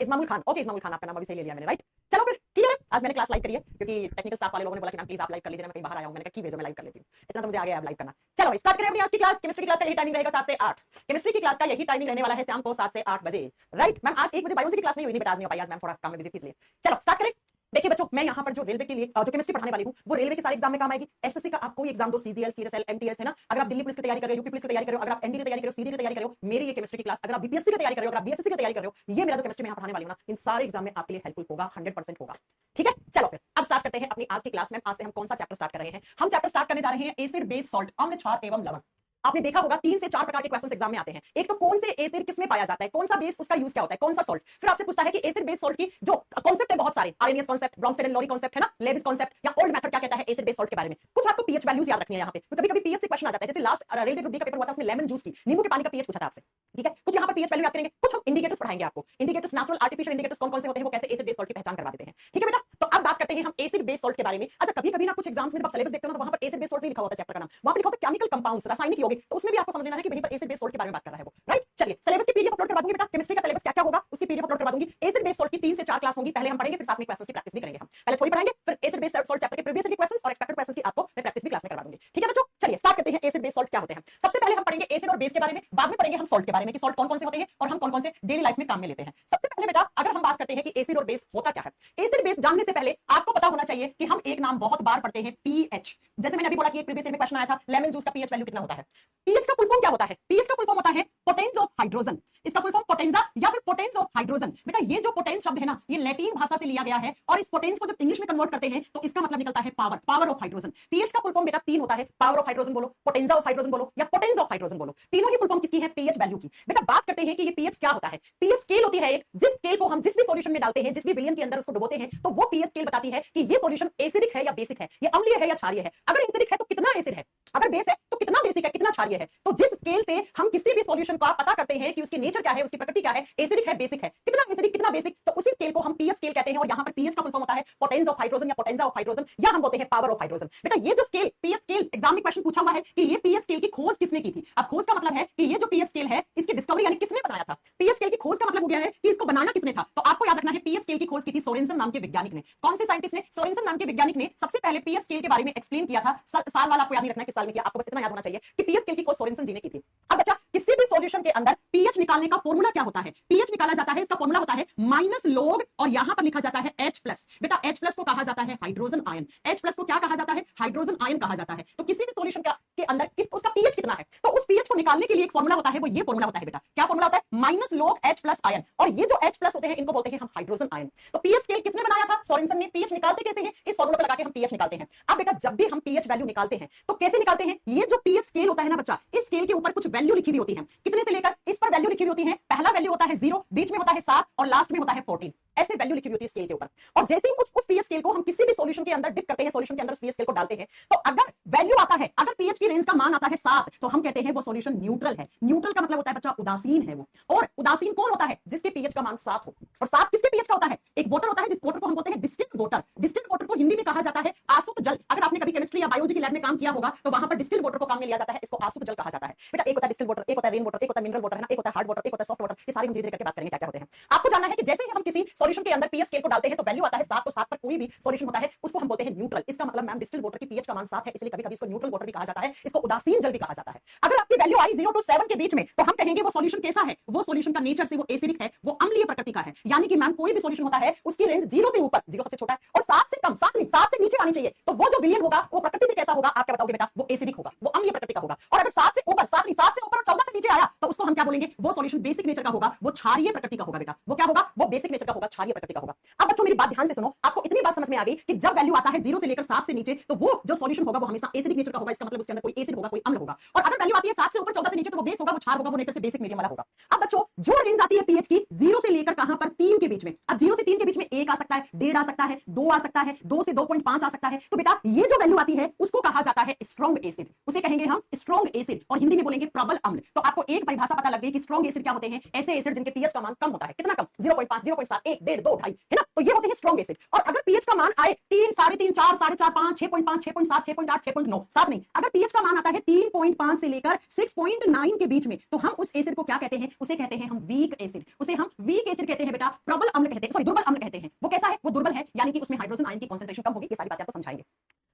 इस्मामुल Khan, okay इस्मामुल Khan आपका नाम अभी सही ले लिया मैंने, राइट। चलो फिर क्लियर है। आज मैंने क्लास लाइव करी है क्योंकि टेक्निकल स्टाफ वाले लोगों ने बोला कि मैम प्लीज आप लाइव कर लीजिए, मैं कहीं बाहर आया हूं, मैंने कहा की भेजो मैं लाइव कर लेती हूं, इतना तो मुझे आ गया अब लाइव करना। चलो स्टार्ट करें अपनी आज की क्लास। केमिस्ट्री क्लास का यही टाइमिंग रहेगा 7 से 8। केमिस्ट्री की क्लास का यही टाइमिंग रहने वाला है शाम को 7 से 8 बजे, राइट। मैम आज 1 बजे बायोलॉजी की क्लास नहीं हुई, नहीं बता नहीं हो पाई आज, मैम थोड़ा काम में बिजी थी इसलिए। चलो स्टार्ट करें। देखिए बच्चों, मैं यहाँ पर जो रेलवे के लिए जो केमिस्ट्री पढ़ाने वाली हूँ वो रेलवे के सारे एग्जाम में काम आएगी। एसएससी का आप कोई एग्जाम दो, सीजीएल, सीएसएल, एमटीएस है ना, अगर आप दिल्ली पुलिस की तैयारी कर रहे हो, यूपी पुलिस की तैयारी कर रहे हो, अगर आप एनडी की तैयारी कर रहे हो, सीडी की तैयारी कर रहे हो, मेरी ये केमिस्ट्री की क्लास, अगर आप बीपीएससी की तैयारी कर रहे हो, अगर आप बीएसएससी की तैयारी कर रहे हो, ये मेरा जो केमिस्ट्री में यहाँ पढ़ाने वाली हूँ ना, इन सारे एग्जाम में आपके लिए हेल्पफुल होगा, 100% होगा। ठीक है, चलो फिर अब स्टार्ट करते हैं अपनी आज की क्लास में। आज से हम कौन सा चैप्टर स्टार्ट कर रहे हैं? हम चैप्टर स्टार्ट करने जा रहे हैं एसिड बेस सॉल्ट, अम्ल, क्षार एवं लवण। आपने देखा होगा 3 से 4 प्रकार के क्वेश्चंस एग्जाम में आते हैं। एक तो कौन से एसिड किसमें पाया जाता है, कौन सा बेस, उसका यूज क्या होता है, कौन सा सॉल्ट। फिर आपसे पूछता है कि एसिड बेस सॉल्ट की जो कॉन्सेप्ट है बहुत सारे, Arrhenius concept, Bronsted and Lowry concept है ना, लेविस कॉन्सेप्ट या ओल्ड मेथड क्या कहता है एसिड बेस सॉल्ट के बारे में। कुछ आपको पीएच वैल्यूज याद रखनी है यहाँ पे, तो कभी-कभी पीएच से क्वेश्चन आ जाता है। जैसे लास्ट रेलवे ग्रुप डी का पेपर हुआ था, उसमें लेमन जूस की, नींबू के पानी का पीएच पूछा था आपसे। ठीक है, कुछ यहाँ पर पीएच वैल्यू याद करेंगे, कुछ हम इंडिकेटर्स पढ़ाएंगे आपको। इंडिकेटर्स नेचुरल, आर्टिफिशियल इंडिकेटर्स कौन-कौन से होते हैं, वो कैसे एसिड बेस सॉल्ट की पहचान करवा देते हैं। ठीक है बेटा, तो अब बात करते हैं हम एसिड बेस सॉल्ट के बारे में। अच्छा कभी-कभी ना कुछ एग्जाम्स में जब आप सिलेबस देखते हो ना, तो वहां पर एसिड बेस सॉल्ट नहीं लिखा होता चैप्टर का नाम, वहां पर लिखा होता है केमिकल कंपाउंड्स, रासायनिक यौगिक, तो उसमें भी आपको समझ लेना है कि वहीं पर एसिड बेस सॉल्ट के बारे में बात कर रहा है वो, राइट। चलिए सिलेबस की पीडीएफ अपलोड करवा दूंगी बेटा, केमिस्ट्री का सिलेबस क्या क्या होगा उसकी पीडीएफ अपलोड करवा दूंगी। एसिड बेस सॉल्ट की 3 से 4 क्लास होंगी, पहले हम पढ़ेंगे, फिर साथ में क्वेश्चंस की प्रैक्टिस भी करेंगे। हम पहले थोड़ी पढ़ाएंगे, फिर एसिड बेस सॉल्ट चैप्टर के प्रीवियस ईयर के क्वेश्चंस और एक्सपेक्टेड क्वेश्चंस की आपको मैं प्रैक्टिस भी क्लास में करवा दूंगी। ठीक है बच्चों, चलिए स्टार्ट करते हैं। एसिड बेस सॉल्ट क्या होते हैं? सबसे पहले हम पढ़ेंगे एसिड और बेस के बारे में, बाद में पढ़ेंगे हम सॉल्ट के बारे में कि सॉल्ट कौन-कौन से होते हैं और हम कौन-कौन से डेली लाइफ में काम में लेते हैं। सबसे पहले बेटा अगर हम बात करते हैं कि एसिड और बेस होता क्या है, एसिड बेस जानने से पहले आपको पता होना चाहिए कि हम एक नाम बहुत बार पढ़ते हैं, पीएच। जैसे मैंने अभी बोला कि एक प्रीवियस ईयर में क्वेश्चन आया था, लेमन जूस का पीएच वैल्यू कितना होता है। पीएच का फुल फॉर्म क्या होता है? पीएच का फुल फॉर्म होता है पोटेंस ऑफ हाइड्रोजन। इसका फुल फॉर्म पोटेंजा या फिर पोटेंस ऑफ हाइड्रोजन। बेटा ये जो पोटेंस शब्द है ना, ये लैटिन भाषा से लिया गया है और इस पोटेंस को जब इंग्लिश में कन्वर्ट करते हैं तो इसका मतलब निकलता है power, power of hydrogen. PH का फुल फॉर्म बेटा 3 होता है, पावर ऑफ हाइड्रोजन बोलो, पोटेंजा ऑफ हाइड्रोजन बोलो या पोटेंस ऑफ हाइड्रोजन बोलो, तीनों ही फुल फॉर्म किसकी है? पीएच वैल्यू की। बेटा बात करते हैं कि ये पीएच क्या होता है। पीएच स्केल होती है एक, जिस स्केल को हम जिस भी सॉल्यूशन में डालते हैं, जिस भी विलियन के अंदर उसको डुबोते हैं, तो वो पीएच स्केल बताती है कि ये सॉल्यूशन एसिडिक है या बेसिक है, ये अम्लीय है या क्षारीय है। अगर एसिडिक है तो कितना एसिड है, अगर बेस है तो कितना बेसिक है, कितना क्षारीय है। तो जिस स्केल से हम किसी भी सॉल्यूशन का पता करते हैं कि उसकी नेचर क्या है, उसकी प्रकृति क्या है, एसिडिक है, बेसिक है, कितना एसिडिक कितना बेसिक, तो उसी स्केल को हम पीएच स्केल कहते हैं। और यहाँ पर पीएच का फुल फॉर्म होता है पोटेंस ऑफ हाइड्रोजन या पोटेंजा ऑफ हाइड्रोजन या हम बोलते हैं पावर ऑफ हाइड्रोजन। बेटा ये जो स्केल पीएच स्केल एग्जाम में क्वेश्चन पूछा हुआ है कि ये पीएच स्केल की खोज किसने की थी। अब खोज का मतलब है कि ये जो पीएच स्केल है इसकी डिस्कवरी यानी किसने बनाया था। पीएच स्केल की खोज का मतलब हो गया है कि इसको बनाना किसने था। तो आपको याद रखना है पीएच स्केल की खोज की थी सोरेनसन नाम के वैज्ञानिक ने। कौन से साइंटिस्ट ने? सोरेनसन नाम के वैज्ञानिक ने सबसे पहले पीएच स्केल के बारे में एक्सप्लेन किया था। साल वाला आपको याद नहीं रखना किस साल में किया, आपको बस इतना याद होना चाहिए कि पीएच स्केल की खोज सोरेनसन जी ने की थी। अब बच्चा किसी भी सॉल्यूशन के अंदर पीएच निकालने का फॉर्मूला क्या होता है? पीएच निकाला जाता है, इसका फॉर्मूला होता है माइनस log और यहां पर लिखा जाता है H+। बेटा H+ को कहा जाता है हाइड्रोजन आयन। H+ को क्या कहा जाता है? हाइड्रोजन आयन कहा जाता है। तो किसी भी सॉल्यूशन के अंदर उसका पीएच कितना है, तो उस पीएच को निकालने के लिए एक फॉर्मूला होता है, वो ये फॉर्मूला होता है बेटा। क्या फॉर्मूला होता है? Minus log H+ ion. और ये जो H+ होते हैं इनको बोलते हैं हम हाइड्रोजन आयन। तो पीएच स्केल किसने बनाया था? सोरेनसन ने। पीएच निकालते कैसे हैं? इस फॉर्मूला को लगा के हम पीएच निकालते हैं। अब बेटा जब भी हम पीएच वैल्यू निकालते हैं तो कैसे निकालते हैं? ये जो पीएच स्केल होता है ना बच्चा, इस स्केल के ऊपर कुछ वैल्यू लिखी हुई होती है, कितने से लेकर इस पर वैल्यू लिखी हुई होती है। पहला वैल्यू होता है 0, बीच में होता है 7 और लास्ट में होता है 14। ऐसे वैल्यू लिखी हुई होती है स्केल के ऊपर। और जैसे ही उस पीएच स्केल को हम किसी भी सॉल्यूशन के अंदर डिप करते हैं, सॉल्यूशन के अंदर उस पीएच स्केल को डालते हैं, तो अगर वैल्यू आता है, अगर पीएच की रेंज का मान आता है 7, तो हम कहते हैं वो सॉल्यूशन न्यूट्रल है। न्यूट्रल का मतलब होता है बच्चा उदासीन है वो। और उदासीन कौन होता है? जिसके पीएच का मान 7 हो। और 7 किसके पीएच का होता है? एक वाटर होता है, जिस वाटर को हम बोलते हैं डिस्टिल्ड वाटर। डिस्टिल्ड वाटर को हिंदी में कहा जाता है आसुत जल। अगर आपने कभी केमिस्ट्री या बायोलॉजी की लैब में काम किया होगा तो वहां पर डिस्टिल्ड वाटर को काम में लिया जाता है, इसको आसुत जल कहा जाता है। बेटा एक होता है डिस्टिल्ड वाटर, एक होता है रेन वाटर, एक होता है मिनरल वाटर है ना, एक होता है हार्ड वाटर, एक होता है सॉफ्ट वाटर। ये सारे हम धीरे-धीरे करके बात करेंगे क्या क्या होते हैं। आपको जानना है कि जैसे ही हम किसी सॉल्यूशन के अंदर पीएच स्केल को डालते हैं तो वैल्यू आता है 7, तो 7 पर कोई भी सॉल्यूशन होता है उसको हम बोलते हैं न्यूट्रल। इसका मतलब मैम डिस्टिल्ड वाटर की पीएच का मान 7 है, इसलिए कभी-कभी इसको न्यूट्रल वाटर भी कहा जाता है, इसको उदासीन जल भी कहा जाता है। अगर आपकी वैल्यू आई 0 to 7 के बीच में, तो हम कहेंगे वो सॉल्यूशन कैसा है? वो सॉल्यूशन का नेचर से वो एसिडिक है, वो अम्लीय प्रकृति का है। यानी कि मैम कोई भी सॉल्यूशन होता है उसकी रेंज 0 से ऊपर, 0 सबसे छोटा है, और 7 से कम, 7 से नीचे आनी चाहिए। तो वो जो विलियन होगा वो प्रकृति से कैसा होगा? आप क्या बताओगे बेटा? वो एसिडिक होगा, वो अम्लीय प्रकृति का होगा। और अगर 7 से ऊपर, 7 से ऊपर और 14 से नीचे आया तो उसको हम क्या बोलेंगे? वो सॉल्यूशन बेसिक नेचर का होगा, वो क्षारीय प्रकृति का होगा बेटा। वो क्या होगा? वो बेसिक नेचर का होगा, क्षारीय प्रकृति का होगा। अब बच्चों मेरी बात ध्यान से सुनो, आपको इतनी बात समझ में आ गई कि जब वैल्यू आता है 0 से लेकर 7 से नीचे, तो वो जो सॉल्यूशन होगा वो हमेशा एसिडिक नेचर का होगा। इसका मतलब उसके अंदर कोई एसिड होगा, कोई अम्ल होगा। और अगर वैल्यू आती है 7 से ऊपर 14 से नीचे, तो वो बेस होगा, वो क्षार होगा, वो नेचर से बेसिक मीडियम वाला होगा। अब बच्चों जो रेंज आती है पीएच की 0 से लेकर कहां पर 3 के बीच में। अब 0 से 3 के बीच में 1 आ सकता है, 1.5 आ सकता है, 2 आ सकता है, 2 से 2.5 आ सकता है। तो बेटा ये जो वैल्यू आती है उसको कहा जाता है स्ट्रॉन्ग एसिड, उसे कहेंगे हम स्ट्रॉन्ग एसिड और हिंदी में बोलेंगे प्रबल अम्ल। तो आपको आपको एक परिभाषा पता लग गई कि स्ट्रॉन्ग एसिड क्या होते हैं, ऐसे एसिड जिनके पीएच का मान कम होता है, कितना कम, 0.5, 0.7, 1, 1.5, 2, 2.5, है ना, तो ये होते हैं स्ट्रॉन्ग एसिड। और अगर पीएच का मान आए 3, 3.5, 4, 4.5, 5, 6.5, 6.7, 6.8, 6.9, 7 नहीं, अगर पीएच का मान आता है 3.5 से लेकर 6.9 के बीच में, तो हम उस एसिड को क्या कहते हैं, उसे कहते हैं हम वीक एसिड। उसे हम वीक एसिड कहते हैं बेटा, प्रबल अम्ल कहते हैं, सॉरी दुर्बल अम्ल कहते हैं। वो कैसा है, वो दुर्बल है, यानी कि उसमें हाइड्रोजन आयन की कंसंट्रेशन कम होगी। ये सारी बातें आपको समझाएंगे।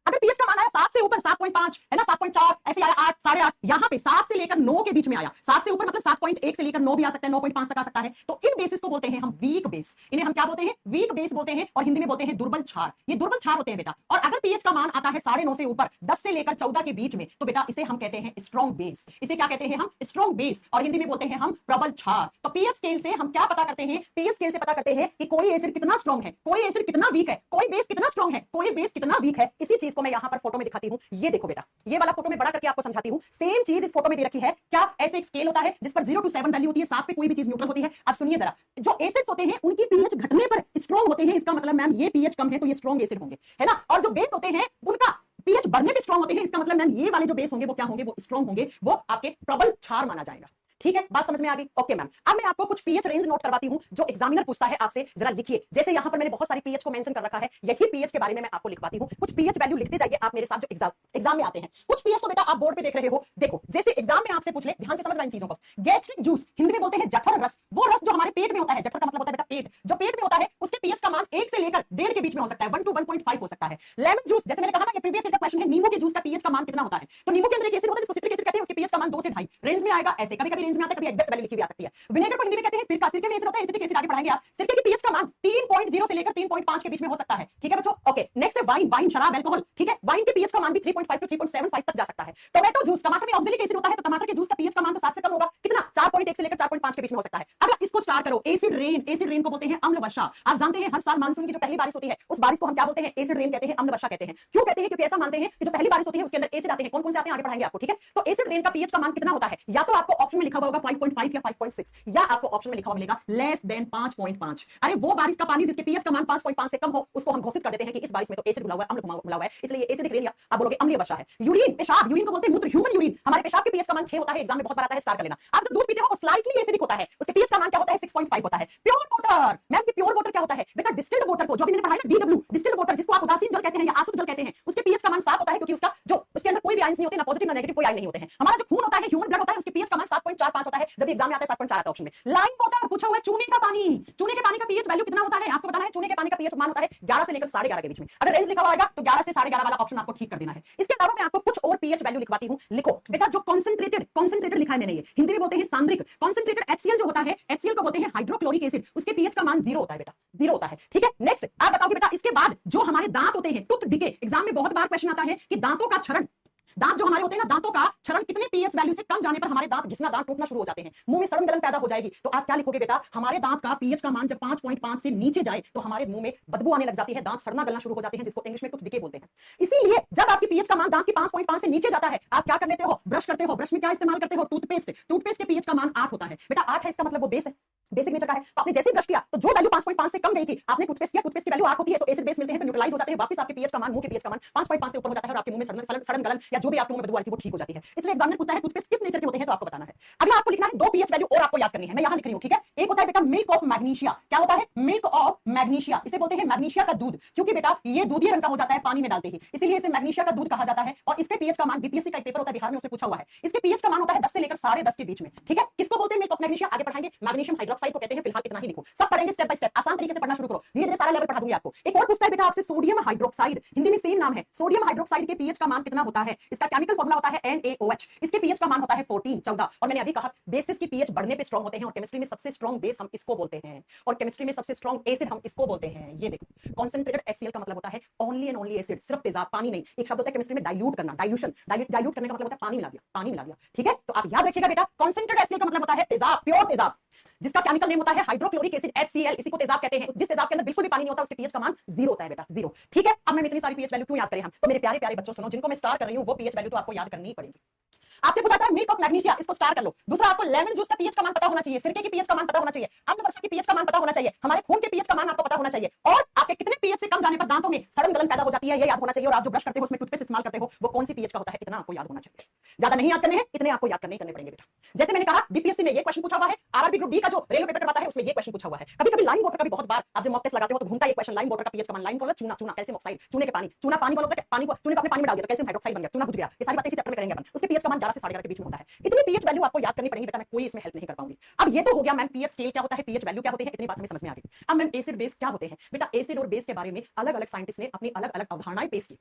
अगर पीएच का मान आया 7 से ऊपर, 7.5 है ना, 7.4 ऐसे आया, 8, 8.5, यहां पे 7 से लेकर 9 के बीच में आया, 7 से ऊपर मतलब 7.1 से लेकर 9 भी आ सकता है, 9.5 तक आ सकता है, तो इन बेसिस को बोलते हैं हम वीक बेस। इन्हें हम क्या बोलते हैं, वीक बेस बोलते हैं, और हिंदी में बोलते हैं दुर्बल क्षार। ये दुर्बल क्षार होते हैं बेटा। और अगर पीएच का मान आता है 9.5 से ऊपर, 10 से लेकर 14 के बीच में, तो बेटा इसे हम कहते हैं स्ट्रॉन्ग बेस। इसे क्या कहते हैं हम, स्ट्रॉन्ग बेस, और हिंदी में बोलते हैं हम प्रबल क्षार। तो पीएच स्केल से हम क्या पता करते हैं, पीएच स्केल से पता करते हैं कि कोई एसिड कितना स्ट्रॉन्ग है, कोई एसिड कितना वीक है, कोई बेस कितना स्ट्रॉन्ग है, कोई बेस कितना वीक है। इसी चीज को मैं यहां पर फोटो में दिखाती हूं। ये देखो बेटा, ये वाला फोटो में बड़ा करके आपको समझाती हूं। सेम चीज इस फोटो में दे रखी है। क्या ऐसे एक स्केल होता है जिस पर 0 to 7 वैल्यू होती है, 7 पे कोई भी चीज न्यूट्रल होती है। अब सुनिए जरा, जो एसिड्स होते हैं उनकी पीएच घटने पर स्ट्रॉन्ग होते हैं, इसका मतलब मैम ये पीएच कम है तो ये स्ट्रॉन्ग एसिड होंगे, है ना। और जो बेस होते हैं उनका पीएच बढ़ने पे स्ट्रॉन्ग होते हैं, इसका मतलब मैम ये वाले जो बेस होंगे वो क्या होंगे, वो स्ट्रॉन्ग होंगे, वो आपके प्रबल क्षार माना जाएगा। ठीक है, बात समझ में आ गई। ओके मैम, अब मैं आपको कुछ पीएच रेंज नोट करवाती हूं जो एग्जामिनर पूछता है आपसे। जरा लिखिए, जैसे यहां पर मैंने बहुत सारी पीएच को मेंशन कर रखा है, यही पीएच के बारे में मैं आपको लिखवाती हूं। कुछ पीएच वैल्यू लिखते जाइए आप मेरे साथ, जो एग्जाम में आते हैं। कुछ पीएच तो बेटा आप बोर्ड पे देख रहे हो। देखो, जैसे एग्जाम में आपसे पूछ ले, ध्यान से समझ रहे इन चीजों को। गैस्ट्रिक जूस, हिंदी में बोलते हैं जठर रस, वो रस जो हमारे पेट में होता है। जठर का मतलब होता है बेटा पेट, जो पेट में होता है उसके पीएच का मान 1 से लेकर 1.5 के बीच में हो सकता है, 1 to 1.5 हो सकता है। लेमन जूस, जैसे मैंने कहा ना, ये प्रीवियस ईयर का क्वेश्चन है, नींबू के जूस का पीएच का मान कितना होता है, तो नींबू के अंदर एक एसिड होता है जिसको सिट्रिक एसिड कहते हैं, उसके पीएच का मान 2 से 2.5 रेंज में आएगा। ऐसे कभी-कभी रेंज में आता है, कभी एग्जैक्ट वैल्यू लिखी भी आ सकती है। विनेगर को हिंदी में कहते हैं सिरका, सिरके में एसिड होता है, एसिटिक एसिड आगे पढ़ाएंगे आप। सिरके की पीएच का मान 3.0 से लेकर 3.5 के बीच में हो सकता है। ठीक है बच्चों, ओके। नेक्स्ट है वाइन, वाइन शराब, अल्कोहल। ठीक है, वाइन के पीएच का मान भी 3.5 to 3.75 तक जा सकता है। टोमेटो जूस, टमाटर में ऑक्सैलिक एसिड होता है, तो टमाटर के जूस का पीएच का मान तो 7 से कम होगा, कितना, 4.1 से लेकर 4.5 के बीच में हो सकता है। अगर इसको स्टार्ट करो, एसिड रेन, एसिड रेन को बोलते हैं अम्ल वर्षा। आप जानते हैं हर साल मानसून की जो पहली बारिश होती है, उस बारिश को हम क्या बोलते हैं, एसिड रेन कहते हैं, अम्ल वर्षा कहते हैं। क्यों कहते हैं, क्योंकि ऐसा मानते हैं कि जो पहली बारिश होती है उसके अंदर एसिड आते हैं। कौन-कौन से आते हैं आगे पढ़ाएंगे आपको। ठीक है, तो एसिड रेन का पीएच का मान कितना होता है, या तो आपको ऑप्शन में लिखा हुआ होगा 5.5 या 5.6, या आपको ऑप्शन में लिखा हुआ मिलेगा लेस देन 5.5। अरे वो बारिश का पानी जिसके पीएच का मान 5.5 से कम हो, उसको हम घोषित कर देते हैं कि इस बारिश में तो एसिड घुला हुआ है, अम्ल घुला हुआ है, इसलिए एसिडिक रेन, या आप बोलोगे अम्लीय वर्षा है। यूरिन, पेशाब, यूरिन को बोलते हैं मूत्र, ह्यूमन यूरिन। हमारे पेशाब के पीएच का मान 6 होता है, एग्जाम में बहुत बार आता है, स्टार कर लेना। आप जो दूध पीते हो वो स्लाइटली एसिडिक होता है, उसके पीएच का मान क्या होता है, 6.5 होता है। प्योर वाटर, मैम ये प्योर वाटर क्या होता है बेटा, डिस्टिल्ड वाटर को, जो भी मैंने पढ़ाया ना, DW डिस्टिल्ड वाटर, जिसको आप उदासीन जल कहते हैं या आसुत जल कहते हैं, उसके पीएच का मान 7 होता है, क्योंकि उसका जो उसके अंदर कोई भी आयंस नहीं होते, ना पॉजिटिव ना नेगेटिव, कोई आयन नहीं होते हैं। हमारा जो खून होता है, ह्यूमन ब्लड होता है, उसके पीएच का मान 7.45 होता है, जब एग्जाम में आता है 7.4 आता है ऑप्शन में। लाइम वाटर पूछा हुआ है, चूने का पानी, चूने के पानी का पीएच वैल्यू कितना होता है आपको बताना है। चूने के पानी का पीएच मान होता है 11 से लेकर 11.5 के बीच में। अगर रेंज लिखा हुआ होगा तो 11 से 11.5 वाला ऑप्शन आपको ठीक कर देना है। इसके अलावा मैं आपको कुछ और पीएच वैल्यू लिखवाती हूं। लिखो बेटा, जो कॉन्सेंट्रेटेड लिखा है मैंने, ये हिंदी में बोलते हैं सांद्रिक। कॉन्सेंट्रेटेड HCl जो होता है, HCl को बोलते हैं हाइड्रोक्लोरिक एसिड, उसके पीएच का मान 0 होता है बेटा, 0 होता है। ठीक है, नेक्स्ट आप बताओगे बेटा, इसके बाद जो हमारे दांत होते हैं, टूथ डिके, एग्जाम में बहुत बार क्वेश्चन आता है कि दांतों का क्षरण, दांत जो हमारे होते हैं ना, दांतों का क्षरण कितने पीएच वैल्यू से कम जाने पर हमारे दांत घिसना, दांत टूटना शुरू हो जाते हैं, मुंह में सड़न गलन पैदा हो जाएगी। तो आप क्या लिखोगे बेटा, हमारे दांत का पीएच का मान जब 5.5 से नीचे जाए तो हमारे मुंह में बदबू आने लग जाती है, दांत सड़ना गलना शुरू हो जाते हैं, जिसको इंग्लिश में टूथ डिके बोलते हैं। इसीलिए जब आपकी पीएच का मान दांत की 5.5 से नीचे जाता है, आप क्या कर लेते हो, ब्रश करते हो। ब्रश में क्या इस्तेमाल करते हो, टूथपेस्ट। टूथपेस्ट के पीएच का मान 8 होता है बेटा, 8 है, इसका मतलब वो बेस है, बेसिक नेचर का है। तो आपने जैसे ही ब्रश किया तो जो वैल्यू 5.5 से कम गई थी, आपने टूथपेस्ट किया, टूथपेस्ट की वैल्यू 8 होती है, तो एसिड बेस मिलते हैं, तो न्यूट्रलाइज हो जाते हैं, वापस आपके पीएच का मान, मुंह के पीएच का मान 5.5 से ऊपर हो जाता है, और आपके मुंह में सड़न गलन या जो भी आपके मुंह में बदबू आ रही थी वो ठीक हो जाती है। इसलिए एग्जामिनर पूछता है टूथपेस्ट किस नेचर के होते हैं, तो आपको बताना है। अगला आपको लिखना है 2 पीएच वैल्यू और आपको याद करनी है, मैं यहां लिख रही हूं। ठीक है, एक होता है बेटा मिल्क ऑफ मैग्नीशिया। क्या होता है, मिल्क ऑफ मैग्नीशिया, इसे बोलते हैं मैग्नीशिया का दूध, क्योंकि बेटा ये दूधिया रंग का हो जाता है पानी में डालते ही, इसीलिए इसे मैग्नीशिया का दूध कहा जाता है। और इसके पीएच का मान, बीपीएससी का एक पेपर होता है बिहार में, उसमें पूछा हुआ है, इसके पीएच का मान होता है 10 से लेकर 10.5 के बीच में। ठीक है, किसको बोलते हैं मिल्क ऑफ मैग्नीशिया, आगे पढ़ाएंगे। मैग्नीशियम हाइड्रोक्साइड को कहते हैं, फिलहाल इतना ही लिखो, सब पढ़ेंगे स्टेप बाय स्टेप, आसान तरीके से पढ़ना शुरू करो, धीरे धीरे सारा लेवल पढ़ा दूंगी आपको। एक और पूछता है बेटा आपसे सोडियम हाइड्रोक्साइड, हिंदी में सेम नाम है, सोडियम हाइड्रोक्साइड के पीएच का मान कितना होता है, इसका केमिकल फॉर्मूला होता है NaOH, इसके पीएच का मान होता है 14। और मैंने अभी कहा बेसिस की पीएच बढ़ने पे स्ट्रांग होते हैं, और केमिस्ट्री में सबसे स्ट्रांग बेस हम इसको बोलते हैं, और केमिस्ट्री में सबसे स्ट्रांग एसिड हम इसको बोलते हैं। ये देखो, कॉन्सेंट्रेटेड HCl का मतलब होता है ओनली एंड ओनली एसिड, सिर्फ तेजाब, पानी नहीं। एक शब्द होता है केमिस्ट्री में डाइल्यूट करना, डाइल्यूशन, डाइल्यूट करने का मतलब होता है पानी मिला दिया, पानी मिला दिया। ठीक है, तो आप याद रखिएगा बेटा, कॉन्सेंट्रेटेड HCl का मतलब होता है तेजाब, प्योर तेजाब, जिसका केमिकल नेम होता है हाइड्रोक्लोरिक एसिड HCl, इसी को तेजाब कहते हैं। जिस तेजाब के अंदर बिल्कुल भी पानी नहीं होता, उसके पीएच का मान 0 होता है बेटा, 0। ठीक है, अब मैं इतनी सारी पीएच वैल्यू क्यों याद करें हम, तो मेरे प्यारे प्यारे बच्चों सुनो, जिनको मैं स्टार कर रही हूं वो पीएच वैल्यू तो आपको याद करनी ही पड़ेगी। आपसे पूछा था मिल्क ऑफ मैग्नीशिया, इसको स्टार कर लो। दूसरा, आपको लेमन जूस का पीएच का मान पता होना चाहिए, सिरके की पीएच का मान पता होना चाहिए, अम्ल वर्षा की पीएच का मान पता होना चाहिए, हमारे खून के पीएच का मान आपको पता होना चाहिए, और आपके कितने पीएच से कम जाने पर दांतों में सड़न गलन पैदा हो जाती है, ये याद होना चाहिए। और आप जो ब्रश करते हो उसमें टूथपेस्ट इस्तेमाल करते हो वो कौन सी पीएच का होता है, इतना आपको याद होना चाहिए। ज्यादा नहीं याद करने हैं, इतने आपको याद करने पड़ेंगे बेटा। जैसे मैंने कहा बीपीएससी में ये क्वेश्चन पूछा हुआ है, आरआरबी ग्रुप डी का जो रेलवे पेपर करवाता है उसमें ये क्वेश्चन पूछा हुआ है। कभी कभी लाइम वाटर का भी बहुत बार आप जब मॉक टेस्ट लगाते हो तो घूमता है क्वेश्चन, लाइम वाटर का पीएच का मान, लाइम वाटर चूना, चूना कैल्शियम ऑक्साइड, चूने के पानी, चूना पानी वाला होता है, पानी को चूने को अपने पानी में डाल दिया तो कैल्शियम हाइड्रोक्साइड बन गया, चूना बुझ गया। ये सारी बातें इसी चैप्टर में करेंगे अपन। उसके पीएच का मान 11 से 11.5 के बीच में होता है। इतनी पीएच वैल्यू आपको याद करनी पड़ेगी बेटा, मैं कोई इसमें हेल्प नहीं कर पाऊंगी। अब ये तो हो गया मैम पीएच स्केल क्या होता है, पीएच वैल्यू क्या होती है, इतनी बात हमें समझ में आ गई। अब मैम एसिड बेस क्या होते हैं बेटा, एसिड और बेस के बारे में अलग अलग साइंटिस्ट ने अपनी अलग अलग अवधारणाएं पेश की।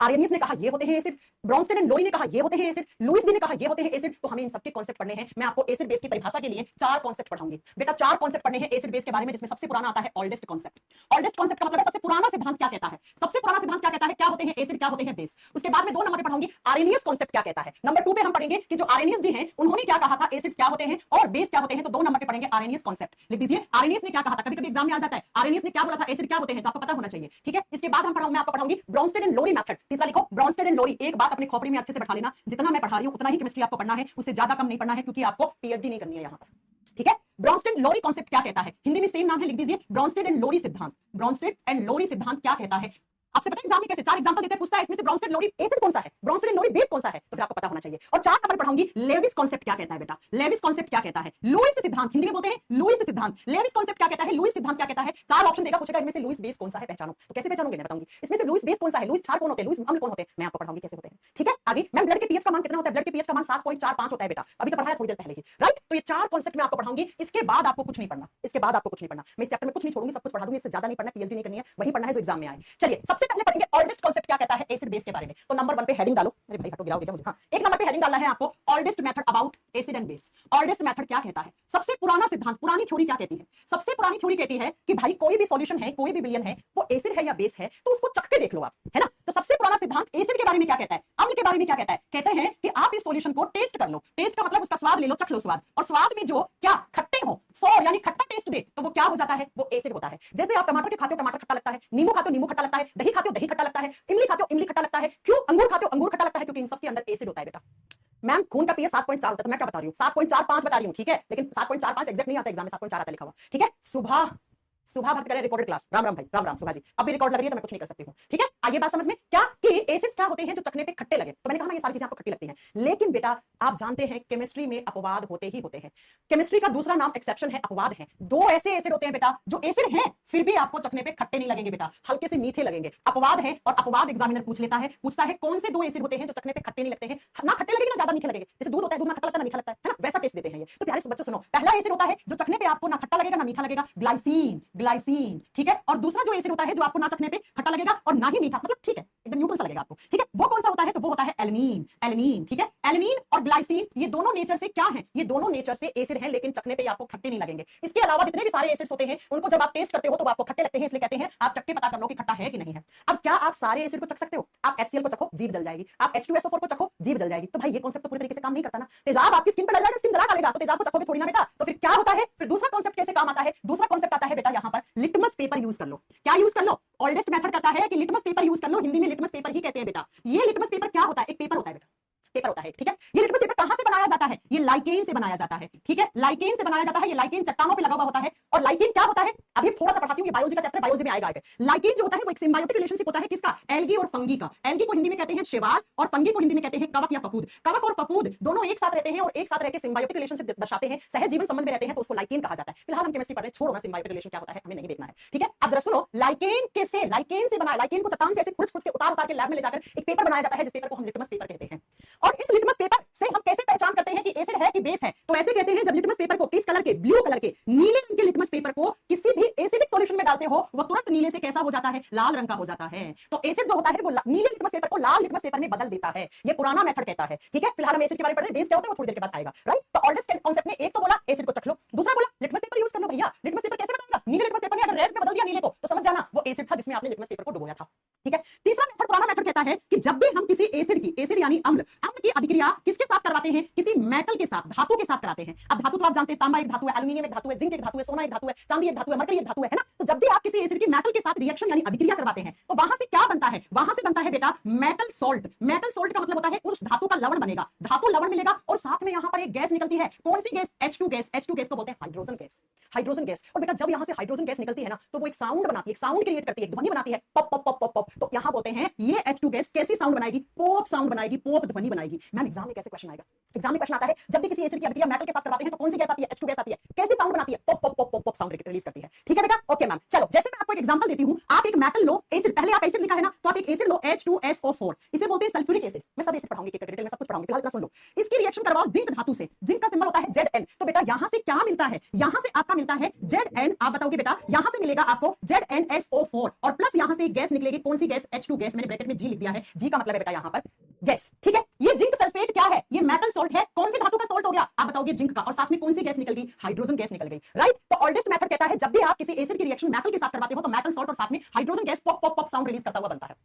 आर्यनियस ने कहा ये होते हैं एसिड, ब्रॉन्स्टेड एंड लोरी ने कहा ये होते हैं एसिड, लुईस डी ने कहा ये होते हैं एसिड। तो हमें इन सबके कॉन्सेप्ट पढ़ने हैं। मैं आपको एसिड बेस की परिभाषा के लिए 4 कॉन्सेप्ट पढ़ाऊंगी बेटा। 4 कॉन्सेप्ट पढ़ने हैं एसिड बेस के बारे में, जिसमें सबसे पुराना आता है ओल्डेस्ट कॉन्सेप्ट। ओल्डेस्ट कॉन्सेप्ट का मतलब है सबसे पुराना सिद्धांत क्या कहता है, सबसे पुराना सिद्धांत क्या कहता है, क्या होते हैं एसिड, क्या होते हैं बेस। उसके बाद में 2 नंबर पे पढ़ाऊंगी आर्यनियस कॉन्सेप्ट क्या कहता है। नंबर 2 पे हम पढ़ेंगे कि जो आर्यनियस जी हैं उन्होंने क्या कहा था, एसिड्स क्या होते हैं और बेस क्या होते हैं। तो 2 नंबर पे पढ़ेंगे आर्यनियस कॉन्सेप्ट। लिख दीजिए आर्यनियस ने क्या कहा था, कभी कभी एग्जाम में आ जाता है आर्यनियस ने क्या बोला था, एसिड क्या होते हैं, तो आपको पता होना चाहिए। ठीक है, इसके बाद मैं आपको पढ़ाऊंगी ब्रॉन्स्टेड एंड लोरी मेथड। तीसरा लिखो ब्रॉन्स्टेड एंड लोरी। एक बात अपने खोपड़ी में अच्छे से बैठा लेना, जितना मैं पढ़ा रही हूं उतना ही केमिस्ट्री आपको पढ़ना है, उससे ज्यादा कम नहीं पढ़ना है, क्योंकि आपको पीएचडी नहीं करनी है यहां पर। ठीक है, ब्रॉन्स्टेड एंड लोरी कॉन्सेप्ट क्या कहता है, हिंदी में सेम नाम है, लिख दीजिए ब्रॉन्स्टेड एंड लोरी सिद्धांत। ब्रॉन्स्टेड एंड लोरी सिद्धांत क्या कहता है, आपसे पता है एग्जाम में कैसे 4 एग्जांपल देते हैं, पूछता है इसमें से ब्रॉन्स्टेड लोरी एसिड कौन सा है, ब्रॉन्स्टेड एंड लोरी बेस कौन सा है, तो फिर आपको पता होना चाहिए। और 4 नंबर पढ़ाऊंगी लेविस कॉन्सेप्ट क्या कहता है बेटा। लेविस कॉन्सेप्ट क्या कहता है, लुईस सिद्धांत, हिंदी में बोलते हैं लुईस सिद्धांत। लेविस कॉन्सेप्ट क्या कहता है, लुईस सिद्धांत क्या कहता है। 4 ऑप्शन देगा, पूछेगा इनमें से लुईस बेस कौन सा है, पहचानो। तो कैसे पहचानोगे मैं बताऊंगी। इसमें से लुईस बेस कौन सा है, लुईस क्षार कौन होते हैं, लुईस अम्ल कौन होते हैं, मैं आपको पढ़ाऊंगी कैसे होते हैं। ठीक है, आगे मैम ब्लड के पीएच का मान कितना होता है, ब्लड के पीएच का मान 7.45 होता है बेटा, अभी तो पढ़ाया थोड़ी देर पहले ही, राइट। तो ये 4 कॉन्सेप्ट मैं आपको पढ़ाऊंगी, इसके बाद आपको कुछ नहीं पढ़ना, इसके बाद आपको कुछ नहीं पढ़ना। मैं इस चैप्टर में कुछ नहीं छोड़ूंगी, सब कुछ पढ़ा दूंगी, इससे ज्यादा नहीं पढ़ना, पीएचडी नहीं करनी है, वही पढ़ना है जो एग्जाम में आए। चलिए सबसे पहले पढ़ेंगे ओल्डेस्ट कॉन्सेप्ट क्या कहता है एसिड बेस के बारे में। तो नंबर 1 पे हेडिंग डालो, अरे भाई हटो गिराओगे क्या मुझे। हाँ, एक नंबर पे हेडिंग डालना है आपको, oldest method about acid and base. Oldest method क्या कहता है, सबसे पुराना सिद्धांत, पुरानी थ्योरी क्या कहती है। सबसे पुरानी थ्योरी कहती है कि भाई कोई भी सॉल्यूशन है, कोई भी विलयन है, वो एसिड है या बेस है, तो उसको चख के देख लो आप, है ना। तो सबसे पुराना सिद्धांत एसिड के बारे में क्या कहता है, अम्ल के बारे में क्या कहता है, कहते हैं कि आप इस सॉल्यूशन को टेस्ट कर लो। टेस्ट का मतलब उसका स्वाद ले लो, चख लो स्वाद, और स्वाद में जो क्या खट्टे हो, सौर यानी खट्टा टेस्ट दे, तो वो क्या हो जाता है, वो एसिड होता है। जैसे आप टमाटर के खाते हो टमाटर खट्टा लगता है, नींबू खाते हो नींबू खट्टा लगता है, दही खाते हो दही खट्टा लगता है, इमली खाते हो इमली खट्टा लगता है, क्यों, अंगूर खाते हो अंगूर खट्टा लगता है, क्योंकि इन सब के अंदर एसिड होता है बेटा। मैम खून का पीएच 7.4 होता है, तो मैं क्या बता रही हूँ 7.45 बता रही हूँ, ठीक है, लेकिन 7.45 एग्जैक्ट नहीं आता एग्जाम में, 7.4 आता लिखा हुआ। ठीक है, सुबह भक्त करें रिकॉर्डेड क्लास, राम राम भाई, राम राम सुभा जी, अब भी रिकॉर्ड लग रही है तो मैं कुछ नहीं कर सकती हूँ। ठीक है, आइए बात समझ में, क्या कि एसिड्स क्या होते हैं जो चखने पे खट्टे लगे। तो मैंने कहा ना ये सारी चीजें आपको खट्टी लगती हैं, लेकिन बेटा आप जानते हैं केमिस्ट्री में अपवाद होते ही होते हैं। केमिस्ट्री का दूसरा नाम एक्सेप्शन है, अपवाद है। 2 ऐसे एसिड होते हैं बेटा जो एसिड हैं फिर भी आपको चखने पे खट्टे नहीं लगेंगे बेटा, हल्के से मीठे लगेंगे, अपवाद है। और अपवाद एग्जामिनर पूछता है कौन से 2 एसिड होते हैं जो चखने पे खट्टे नहीं लगते हैं, ना खट्टे लगेंगे ना ज्यादा मीठे लगेंगे। जैसे दूध होता है, दूध ना खट्टा लगता है ना मीठा लगता है ना, वैसा टेस्ट देते हैं ये। तो प्यारे से बच्चों सुनो, पहला एसिड होता है जो चखने पे आपको ना खट्टा लगेगा ना मीठा लगेगा, ग्लाइसिन, ग्लाइसिन। ठीक है, और दूसरा जो एसिड होता है जो आपको ना चखने पे खट्टा लगेगा और ना ही मीठा, मतलब ठीक है एकदम न्यूट्रल सा लगेगा आपको। ठीक है, वो कौन सा होता है, तो वो होता है एल्यूमिन। एल्यूमिन, ठीक है, एल्यूमिन और ग्लाइसिन ये दोनों नेचर से क्या है, ये दोनों नेचर से एसिड हैं, लेकिन चखने पे आपको खट्टे नहीं लगेंगे। इसके अलावा जितने भी सारे एसिड्स होते हैं उनको जब आप टेस्ट करते हो तो आपको खट्टे लगते हैं, इसलिए कहते हैं आप चख के पता कर लो कि खट्टा है कि नहीं है। अब क्या आप सारे एसिड को चख सकते हो, आप HCl को चखो जीभ जल जाएगी, आप H2SO4 को चखो जीभ जल जाएगी। तो भाई ये कॉन्सेप्ट तो पूरी तरीके से काम नहीं करता ना। तेजाब आपकी स्किन पे लग जाएगा, स्किन जला डालेगा, तो तेजाब को चखोगे थोड़ी ना बेटा। तो फिर क्या होता है, फिर दूसरा कॉन्सेप्ट कैसे काम आता है, दूसरा कॉन्सेप्ट आता है बेटा यहाँ पर लिटमस पेपर यूज कर लो। क्या यूज कर लो, ओल्डेस्ट मेथड करता है कि लिटमस पेपर यूज कर लो, हिंदी में लिटमस पेपर ही कहते हैं बेटा। ये लिटमस पेपर क्या होता है, एक पेपर होता है बेटा, पेपर होता है। ठीक है, ये लिटमस पेपर कहां से बनाया जाता है, ये लाइकेन से बनाया जाता है। ठीक है, लाइकेन से बनाया जाता है, ये लाइकेन चट्टानों पे लगा हुआ होता है। और लाइकेन क्या होता है, अभी थोड़ा सा पढ़ाती हूँ, ये बायोलॉजी का चैप्टर, बायोलॉजी में आएगा आगे। लाइकेन जो होता है वो एक सिम्बायोटिक रिलेशनशिप होता है, किसका, एल्गी और फंगी का। एल्गी को हिंदी में कहते हैं शैवाल और फंगी को हिंदी में कहते हैं कवक या फफूद। कवक और फफूद दोनों एक साथ रहते हैं और एक साथ रहकर सिम्बायोटिक रिलेशनशिप दर्शाते हैं, सहज जीवन संबंध में रहते हैं, तो उसको लाइकेन कहा जाता है। फिलहाल हम केमिस्ट्री पढ़ रहे हैं, छोड़ो ना सिम्बायोटिक रिलेशन क्या होता है, हमें नहीं देखना है। ठीक है, अब जरा सुनो, लाइकेन से बनाया, लाइकेन को चट्टान से ऐसे खुरच के उतार के लैब में ले जाकर एक पेपर बनाया जाता है, जिस पेपर को हम लिटमस पेपर कहते हैं। और इस लिटमस पेपर से हम कैसे पहचान करते हैं कि एसिड है कि बेस है, तो ऐसे कहते हैं जब लिटमस पेपर को किस कलर के, ब्लू कलर के, नीले रंग के लिटमस पेपर को किसी भी एसिडिक सॉल्यूशन में डालते हो, वो तुरंत नीले से कैसा हो जाता है, लाल रंग का हो जाता है। तो एसिड जो होता है वो नीले लिटमस पेपर को लाल लिटमस पेपर में बदल देता है, ये पुराना मेथड कहता है। ठीक है, फिलहाल हम एसिड के बारे में पढ़ रहे हैं, बेस क्या होता है वो थोड़ी देर के बाद आएगा, राइट। तो ओल्डेस्ट कॉन्सेप्ट ने एक तो बोला एसिड को चख लो, दूसरा बोला लिटमस पेपर यूज कर लो। भैया लिटमस पेपर कैसे बदलेगा, नीले लिटमस पेपर ने अगर रेड में बदल दिया नीले को, तो समझ जाना वो एसिड था जिसमें आपने लिटमस पेपर को डुबोया था। ठीक है, तीसरा मेथड, पुराना मेथड कहता है कि जब भी हम किसी एसिड की, एसिड यानी अम्ल की अभिक्रिया किसके साथ करवाते हैं, किसी मेटल के साथ, धातु के साथ कराते हैं। अब धातु तो आप जानते हैं, तांबा एक धातु है, एल्यूमिनियम एक धातु है, जिंक एक धातु है, सोना एक धातु है, चांदी एक धातु है, मरकरी एक धातु है ना। तो जब भी आप किसी एसिड की मेटल के साथ रिएक्शन यानी अभिक्रिया करवाते हैं तो वहां से क्या बनता है, वहां से बनता है बेटा मेटल सॉल्ट। मेटल सॉल्ट का मतलब होता है उस धातु का लवण बनेगा, धातु लवण मिलेगा और साथ में यहां पर एक गैस निकलती है। कौन सी gas? H2 gas. H2 gas को बोलते हैं हाइड्रोजन गैस। Hydrogen gas. और बेटा जब यहां से हाइड्रोजन गैस निकलती है ना तो वो एक साउंड बनाती है, एक साउंड क्रिएट करती है, ध्वनि बनाती है, pop pop pop pop pop. तो यहां बोलते हैं ये H2 गैस कैसी साउंड बनाएगी? पॉप साउंड बनाएगी, पॉप ध्वनि बनाएगी। मैम एग्जाम में कैसे क्वेश्चन आएगा? एग्जाम में क्वेश्चन आता है जब भी किसी एसिड की अभिक्रिया मेटल के साथ करवाते हैं तो कौन सी गैस आती है? H2 गैस आती है। कैसी साउंड बनाती है? Pop pop pop pop pop sound release करती है। ठीक है बेटा, ओके मैम। चलो जैसे मैं आपको एक एग्जांपल देती हूं, आप एक मेटल लो, एसिड, पहले आप एसिड लिखा है ना, तो आप एक एसिड लो H2SO4, इसे बोलते हैं सल्फ्यूरिक एसिड। मैं सब एसिड पढ़ाऊंगी, डिटेल में सब कुछ पढ़ाऊंगी, फिलहाल इतना सुन लो। इसकी रिएक्शन करवाओ जिंक धातु से, जिंक का सिंबल होता है Zn। तो बेटा यहां से क्या मिलता है? यहां से आपका मिलता है Zn। आप बताओगे बेटा, यहां से मिलेगा आपको ZnSO4 और प्लस यहां से एक गैस निकलेगी। कौन सी गैस? H2 gas. मैंने ब्रैकेट में G लिख दिया है, G का मतलब है बेटा यहां पर गैस। ठीक है, ये जिंक सल्फेट क्या है? ये मेटल सॉल्ट है। कौन सी धातु का सॉल्ट हो गया? आप बताओगे जिंक का। और साथ में कौन सी गैस निकल गई? हाइड्रोजन गैस निकल गई, राइट। तो ओल्डेस्ट मेथड कहता है जब भी आप किसी एसिड की रिएक्शन मेटल के साथ करवाते हो तो मेटल सॉल्ट और साथ में hydrogen gas pop pop pop sound release करता हुआ बनता है।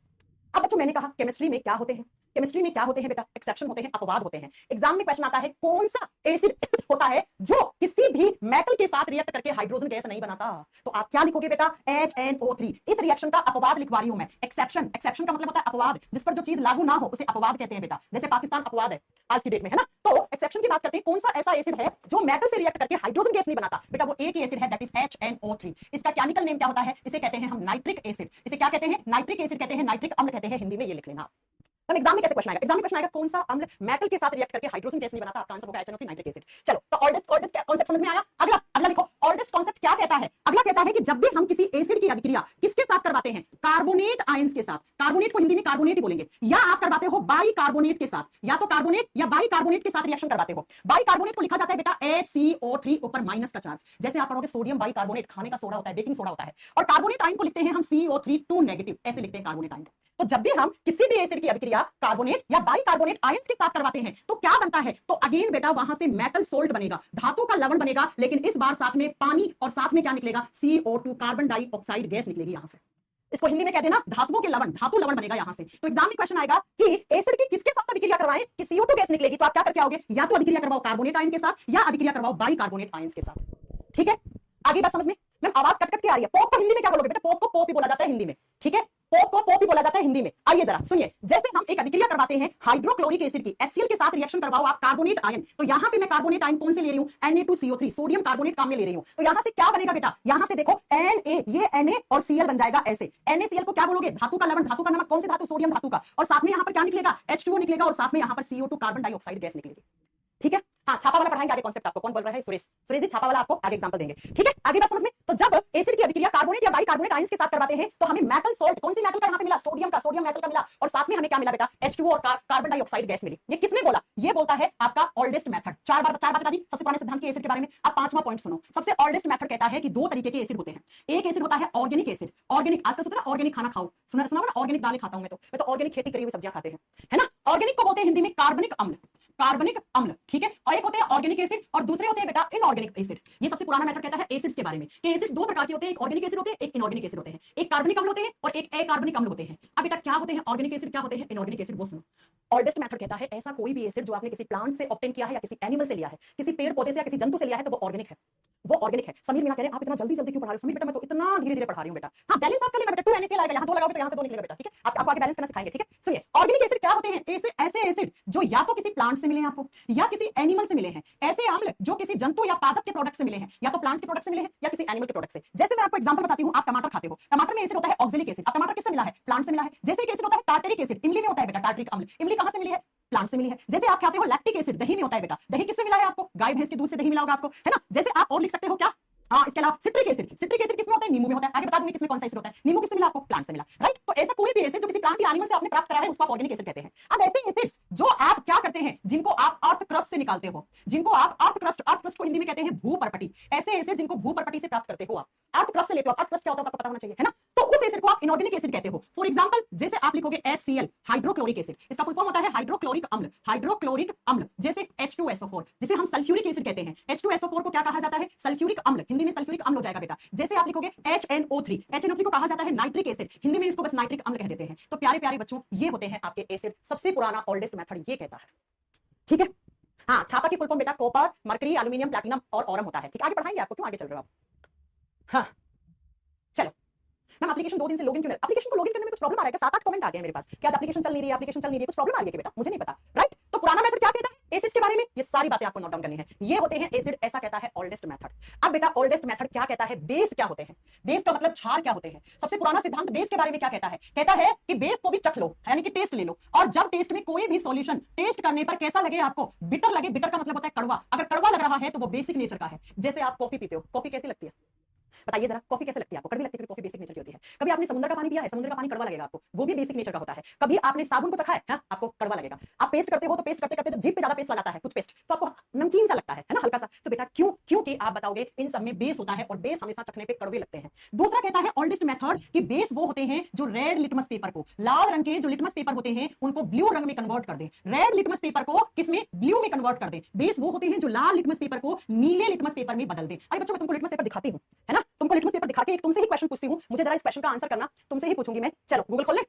अब बच्चों मैंने कहा केमिस्ट्री में क्या होते हैं? केमिस्ट्री में क्या होते हैं बेटा? एक्सेप्शन होते हैं, अपवाद होते हैं। एग्जाम में क्वेश्चन आता है कौन सा एसिड होता है जो किसी भी मेटल के साथ रिएक्ट करके हाइड्रोजन गैस नहीं बनाता? तो आप क्या लिखोगे बेटा? HNO3। इस रिएक्शन का अपवाद लिखवा रही हूं मैं। एक्सेप्शन, एक्सेप्शन का मतलब होता है अपवाद, जिस पर जो चीज लागू ना हो उसे अपवाद कहते हैं बेटा। जैसे पाकिस्तान अपवाद है आज की डेट में, है ना। तो एक्सेप्शन की बात करते हैं, कौन सा ऐसा एसिड है जो मेटल से रिएक्ट करके हाइड्रोजन गैस नहीं बनाता? बेटा वो एक ही एसिड है, दैट इज HNO3। इसका केमिकल नेम क्या होता है? इसे कहते हैं हम नाइट्रिक एसिड। इसे क्या कहते हैं? नाइट्रिक एसिड कहते हैं, नाइट्रिक अम्ल कहते हैं, हिंदी में ये लिख लेना। हम एग्जाम में कैसे क्वेश्चन आएगा? एग्जाम में क्वेश्चन आएगा कौन सा अम्ल मेटल के साथ रिएक्ट करके हाइड्रोजन गैस नहीं बनाता? आपका आंसर होगा HNO3, नाइट्रिक एसिड। चलो तो ऑल्डेस्ट कांसेप्ट समझ में आया? अगला अगला लिखो, ऑल्डेस्ट कांसेप्ट क्या कहता है? अगला कहता है कि जब भी हम किसी एसिड की अभिक्रिया किसके साथ करवाते हैं? कार्बोनेट आयंस के साथ। कार्बोनेट को हिंदी में कार्बोनेट ही बोलेंगे। या आप करवाते हो बाई कार्बोनेट के साथ, या तो कार्बोनेट या बाई कार्बोनेट के साथ रिएक्शन करवाते हो। बाई कार्बोनेट को लिखा जाता है बेटा HCO3 ऊपर माइनस का चार्ज। जैसे आप पढ़ोगे सोडियम बाई कार्बोनेट, खाने का सोडा होता है, बेकिंग सोडा होता है। और कार्बोनेट आयन को लिखते हैं हम CO3 2 नेगेटिव, ऐसे लिखते हैं कार्बोनेट आयन को। तो जब भी हम किसी भी एसिड की अभिक्रिया कार्बोनेट या बाई कार्बोनेट आयंस के साथ करवाते हैं तो क्या बनता है? तो अगेन बेटा वहां से मेटल सोल्ट बनेगा, धातु का लवण बनेगा, लेकिन इस बार साथ में पानी और साथ में क्या निकलेगा? CO2 कार्बन डाइऑक्साइड गैस निकलेगी यहां से। इसको हिंदी में कह देना धातुओं के लवण, धातु लवण बनेगा यहां से। तो एग्जाम में क्वेश्चन आएगा कि एसिड की किसके साथ अभिक्रिया करवाएं कि CO2 गैस निकलेगी? तो आप क्या करके आओगे? या तो अभिक्रिया करवाओ कार्बोनेट आयन के साथ या अभिक्रिया करवाओ बाई कार्बोनेट आयंस के साथ। ठीक है, आगे बात समझ में? मैम आवाज कट कट के आ रही है। पॉप को हिंदी में क्या बोलोगे बेटा? पॉप को पॉप ही बोला जाता है हिंदी में। ठीक है, पॉप को पॉप ही बोला जाता है हिंदी में। आइए जरा सुनिए, जैसे हम एक अभिक्रिया करवाते हैं हाइड्रोक्लोरिक एसिड की, HCl के साथ रिएक्शन करवाओ आप कार्बोनेट आयन। तो यहां पे मैं कार्बोनेट आयन कौन से ले रही हूं? Na2CO3, सोडियम कार्बोनेट काम में ले रही हूं। तो यहां से क्या बनेगा बेटा? यहां से देखो Na, ये Na और Cl बन जाएगा ऐसे। NaCl को क्या बोलोगे? धातु का लवण, धातु का नमक। कौन सी धातु? सोडियम धातु का। और साथ में यहां पर क्या निकलेगा? H2O निकलेगा और साथ में यहां पर CO2 कार्बन डाइऑक्साइड गैस निकलेगी। ठीक है, हाँ छापा वाला पढ़ाएंगे आगे कॉन्सेप्ट आपको। कौन बोल रहा है? सुरेश। सुरेश जी छापा वाला आपको आगे एग्जांपल देंगे। ठीक है, आगे बात समझ में? तो जब एसिड की अभिक्रिया कार्बोनेट या बाई कार्बोनेट आयंस के साथ करवाते हैं तो हमें मेटल सॉल्ट, कौन सी मेटल का यहां पे मिला? सोडियम का, सोडियम मेटल का मिला। और साथ में हमें क्या मिला बेटा? H2O और कार्बन डाइऑक्साइड गैस मिली। ये किसने बोला? ये बोलता है आपका ओल्डेस्ट मेथड। चार बार बता दी सबसे पुराने सिद्धांत के एसिड के बारे में। अब पांचवा पॉइंट सुनो। सबसे ओल्डेस्ट मेथड कहता है कि दो तरीके के एसिड होते हैं। एक एसिड होता है ऑर्गेनिक एसिड। ऑर्गेनिक आजकल सुना ऑर्गेनिक खाना खाओ, सुना ना ऑर्गेनिक दालें खाता हूं मैं तो ऑर्गेनिक खेती करी हुई सब्जियां खाते हैं, है ना। ऑर्गेनिक को बोलते हैं हिंदी में कार्बनिक अम्ल, कार्बनिक अम्ल। ठीक है, और एक होते हैं ऑर्गेनिक एसिड और दूसरे होते हैं बेटा इनऑर्गेनिक एसिड। ये सबसे पुराना मेथड कहता है एसिड्स के बारे में कि एसिड्स दो प्रकार के होते हैं, एक ऑर्गेनिक एसिड होते हैं, एक इनऑर्गेनिक एसिड होते हैं। एक कार्बनिक अम्ल होते हैं और एक अकार्बनिक अम्ल होते हैं। अब बेटा क्या होते हैं ऑर्गेनिक एसिड, क्या होते हैं इनऑर्गेनिक एसिड, वो सुनो। ऑल्डेस्ट मेथड कहता है ऐसा कोई भी एसिड जो आपने किसी प्लांट से ऑब्टेन किया है या किसी एनिमल से लिया है, किसी पेड़ पौधे से या किसी जंतु से लिया है, तो वो ऑर्गेनिक है, वो ऑर्गेनिक है। समीर मीना कह रहे हैं आप इतना जल्दी जल्दी क्यों पढ़ा रहे हो? समीर बेटा मैं तो इतना धीरे धीरे पढ़ा रही हूं बेटा। हाँ बैलेंस आप कर लेना बेटा, 2 NaCl आएगा, यहां 2 लगाओगे तो यहां से 2 निकलेगा बेटा। ठीक है, आपको आगे बैलेंस करना सिखाएंगे। ठीक है, सुनिए ऑर्गेनिक एसिड क्या होते हैं? ऐसे एसिड जो या तो किसी प्लांट से मिले हैं आपको या किसी एनिमल से मिले हैं। ऐसे अम्ल जो किसी जंतु या पादप के प्रोडक्ट से मिले हैं, या तो प्लांट के प्रोडक्ट से मिले हैं या किसी एनिमल के प्रोडक्ट से। जैसे मैं आपको एग्जांपल बताती हूं, आप टमाटर खाते हो, टमाटर में एसिड होता है ऑक्सैलिक एसिड। अब टमाटर किससे मिला है? प्लांट से मिला है। जैसे एक एसिड होता है टार्टरिक एसिड, इमली में होता है बेटा टार्टरिक अम्ल। इमली कहां से मिली है? प्लांट से मिली है। जैसे आप खाते हो लैक्टिक एसिड, दही में होता है बेटा। दही किससे मिला है आपको? गाय भैंस के दूध से दही मिला होगा आपको, है ना। जैसे आप और लिख सकते हो क्या? हाँ इसके अलावा सिट्रिक एसिड, सिट्रिक एसिड किसमें होता है? नींबू में होता है। आगे बता दूंगी किसमें कौन सा एसिड होता है। नींबू किससे मिला आपको? प्लांट से मिला, राइट। तो ऐसा कोई भी एसिड जो किसी प्लांट या एनिमल से आपने प्राप्त करा है उसको ऑर्गेनिक एसिड कहते हैं। अब ऐसे एसिड्स जो आप क्या करते हैं, जिनको आप अर्थ क्रस्ट से निकालते हो, जिनको आप अर्थ क्रस्ट को हिंदी में कहते हैं भूपर्पटी। ऐसे एसिड जिनको भूपर्पटी से प्राप्त करते हो, आप अर्थ क्रस्ट से लेते हो। अर्थ क्रस्ट क्या होता है आपको पता होना चाहिए, है ना। तो उस एसिड को आप इनऑर्गेनिक एसिड कहते हो। फॉर एग्जांपल जैसे आप लिखोगे HCl, हाइड्रोक्लोरिक एसिड, इसका फुल फॉर्म होता है हाइड्रोक्लोरिक अम्ल, हाइड्रोक्लोरिक अम्ल। जैसे H2SO4 जिसे हम सल्फ्यूरिक एसिड कहते हैं, H2SO4 को क्या कहा जाता है? सल्फ्यूरिक अम्ल, हिंदी में सल्फ्यूरिक अम्ल हो जाएगा बेटा। जैसे आप लिखोगे HNO3, HNO3 को कहा जाता है नाइट्रिक एसिड, हिंदी में इसको बस नाइट्रिक अम्ल कह देते हैं। तो प्यारे प्यारे बच्चों ये होते हैं आपके एसिड। सबसे पुराना ओल्डेस्ट मेथड ये कहता है। ठीक है, हाँ, छापा की फुल फॉर्म बेटा कॉपर, मरकरी, एल्यूमिनियम, प्लैटिनम और ऑरम होता है। ठीक है, आगे पढ़ाएंगे आपको, क्यों आगे चल रहे हो आप? हाँ, चलो मैम एप्लीकेशन 2 दिन से लॉगिन क्यों नहीं, एप्लीकेशन को लॉगिन करने में कुछ प्रॉब्लम आ रहा है क्या? 7-8 कमेंट आ गए हैं मेरे पास कि आज एप्लीकेशन चल नहीं रही है, एप्लीकेशन चल नहीं रही है, कुछ प्रॉब्लम आ रही है क्या बेटा? मुझे नहीं पता, राइट? तो पुराना मेथड क्या कहता है एसिड्स के बारे में, ये सारी बातें आपको नोट डाउन करनी है। ये होते हैं एसिड, ऐसा कहता है ओल्डेस्ट मेथड। अब बेटा ओल्डेस्ट मेथड क्या कहता है? बेस क्या होते हैं? बेस का मतलब क्षार क्या होते हैं? सबसे पुराना सिद्धांत बेस के बारे में क्या कहता है? कहता है कि बेस को भी चख लो, यानी कि टेस्ट ले लो, और जब टेस्ट में कोई भी सॉल्यूशन टेस्ट करने पर कैसा लगे आपको, बिटर लगे, बिटर का मतलब होता है कड़वा, अगर कड़वा लग रहा है तो वो बेसिक नेचर का है। जैसे आप कॉफी पीते हो, कॉफी कैसी लगती है? बताइए जरा, कॉफी कैसे लगती है आपको? कड़वी लगती है, क्योंकि कॉफी बेसिक नेचर की होती है। कभी आपने समुद्र का पानी पिया है? समुद्र का पानी कड़वा लगेगा आपको, वो भी बेसिक नेचर का होता है। कभी आपने साबुन को चखा है? आपको कड़वा लगेगा। आप पेस्ट करते हो तो पेस्ट करते करते जब जीभ पे ज्यादा पेस्ट लगाता है टूथपेस्ट, तो आपको नमकीन सा लगता है ना, हल्का सा। तो बेटा क्यों? क्योंकि आप बताओगे इन सब में बेस होता है, और बेस हमेशा चखने पे कड़वे लगते हैं। दूसरा कहता है ओल्डेस्ट मेथड कि बेस वो होते हैं जो रेड लिटमस पेपर को, लाल रंग के जो लिटमस पेपर होते हैं उनको ब्लू रंग में कन्वर्ट कर दे, रेड लिटमस पेपर को किसमें? ब्लू में कन्वर्ट कर दे। बेस वो होते हैं जो लाल लिटमस पेपर को नीले लिटमस पेपर में बदल दे। अरे बच्चों, मैं तुमको लिटमस पेपर दिखाती हूं, है ना? तुमको लिटमस पेपर दिखा के एक तुमसे ही क्वेश्चन पूछती हूं, मुझे जरा इस क्वेश्चन का आंसर करना, तुमसे ही पूछूंगी मैं। चलो गूगल खोल ले,